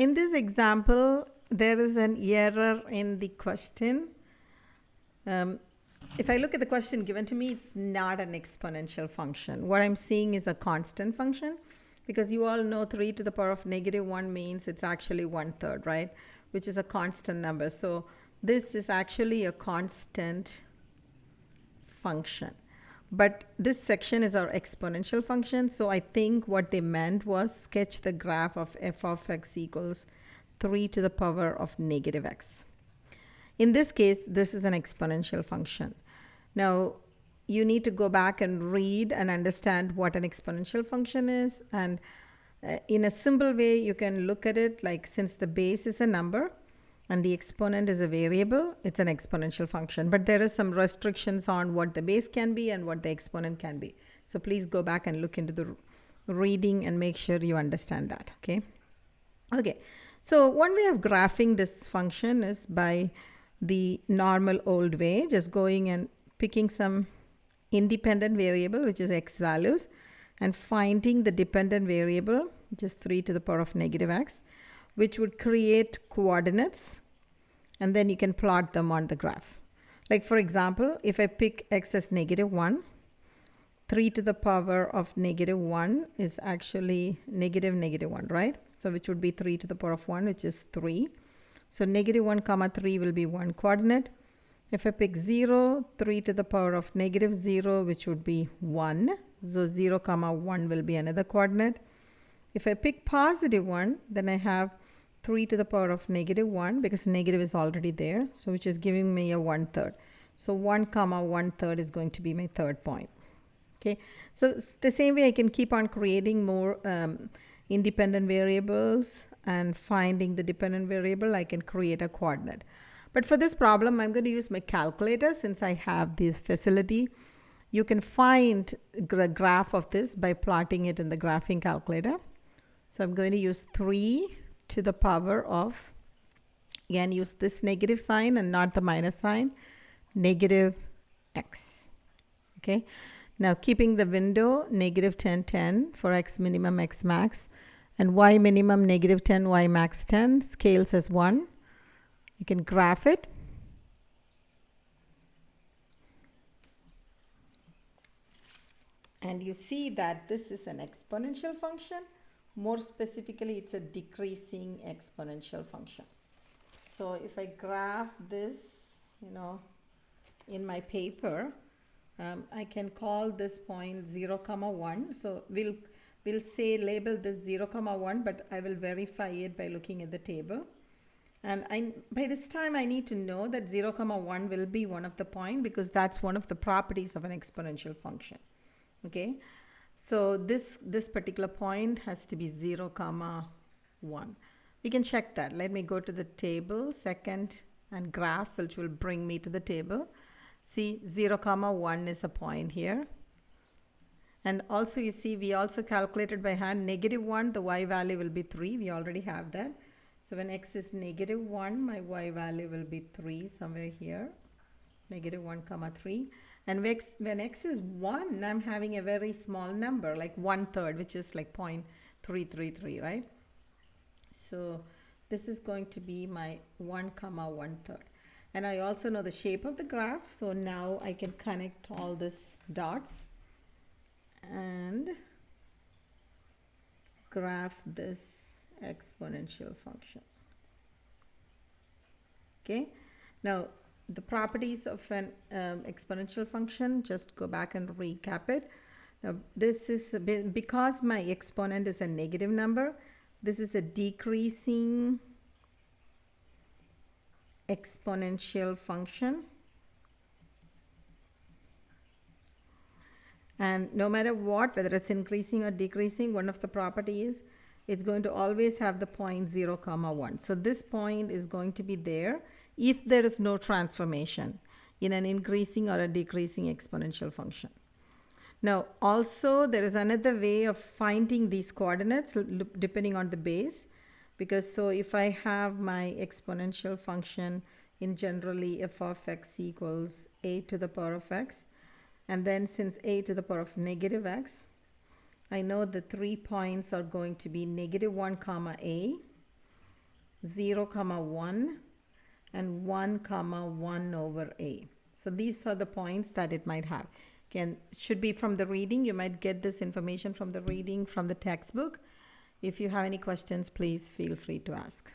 In this example, there is an error in the question. If I look at the question given to me, it's not an exponential function. What I'm seeing is a constant function, because you all know 3 to the power of negative 1 means it's actually 1/3, right? Which is a constant number. So this is actually a constant function. But this section is our exponential function. So I think what they meant was sketch the graph of f of x equals 3 to the power of negative x. In this case, this is an exponential function. Now, you need to go back and read and understand what an exponential function is. And in a simple way, you can look at it like, since the base is a number and the exponent is a variable, it's an exponential function. But there is some restrictions on what the base can be and what the exponent can be. So please go back and look into the reading and make sure you understand that, okay? Okay, so one way of graphing this function is by the normal old way, just going and picking some independent variable, which is x values, and finding the dependent variable, which is 3 to the power of negative x, which would create coordinates, and then you can plot them on the graph. Like for example, if I pick x as negative 1, 3 to the power of negative 1 is actually negative 1, right? So which would be 3 to the power of 1, which is 3. So negative 1 comma 3 will be one coordinate. If I pick 0, 3 to the power of negative 0, which would be 1. So 0 comma 1 will be another coordinate. If I pick positive 1, then I have 3 to the power of negative 1, because negative is already there, so which is giving me a 1/3. So 1 comma 1/3 is going to be my third point. Okay, so the same way I can keep on creating more independent variables, and finding the dependent variable, I can create a coordinate. But for this problem, I'm going to use my calculator since I have this facility. You can find the graph of this by plotting it in the graphing calculator. So I'm going to use 3 to the power of, again, use this negative sign and not the minus sign, negative x. Okay, now keeping the window negative 10, 10 for x minimum, x max, and y minimum negative 10, y max 10, scales as 1. You can graph it. And you see that this is an exponential function. More specifically, it's a decreasing exponential function. So if I graph this, in my paper, I can call this point 0 comma 1. So we'll say label this 0 comma 1, but I will verify it by looking at the table. And by this time, I need to know that 0 comma 1 will be one of the point, because that's one of the properties of an exponential function. Okay, so this particular point has to be 0 comma 1. We can check that. Let me go to the table second and graph, which will bring me to the table. See, 0 comma 1 is a point here. And also you see, we also calculated by hand negative 1, the y value will be 3. We already have that. So when x is negative 1, my y value will be 3 somewhere here, negative 1 comma 3. And when x is 1, I'm having a very small number, like 1/3, which is like 0.333, right? So this is going to be my 1 comma 1/3. And I also know the shape of the graph, so now I can connect all these dots and graph this exponential function. Okay, now the properties of an exponential function, just go back and recap it. Now this is because my exponent is a negative number, this is a decreasing exponential function. And no matter what, whether it's increasing or decreasing, one of the properties, it's going to always have the point 0 comma 1. So this point is going to be there if there is no transformation in an increasing or a decreasing exponential function. Now also there is another way of finding these coordinates depending on the base, because so if I have my exponential function in generally f of x equals a to the power of x, and then since a to the power of negative x, I know the 3 points are going to be negative 1 comma a, 0 comma 1 and 1 comma 1 over a. So these are the points that it might have. Again, it should be from the reading. You might get this information from the reading from the textbook. If you have any questions, please feel free to ask.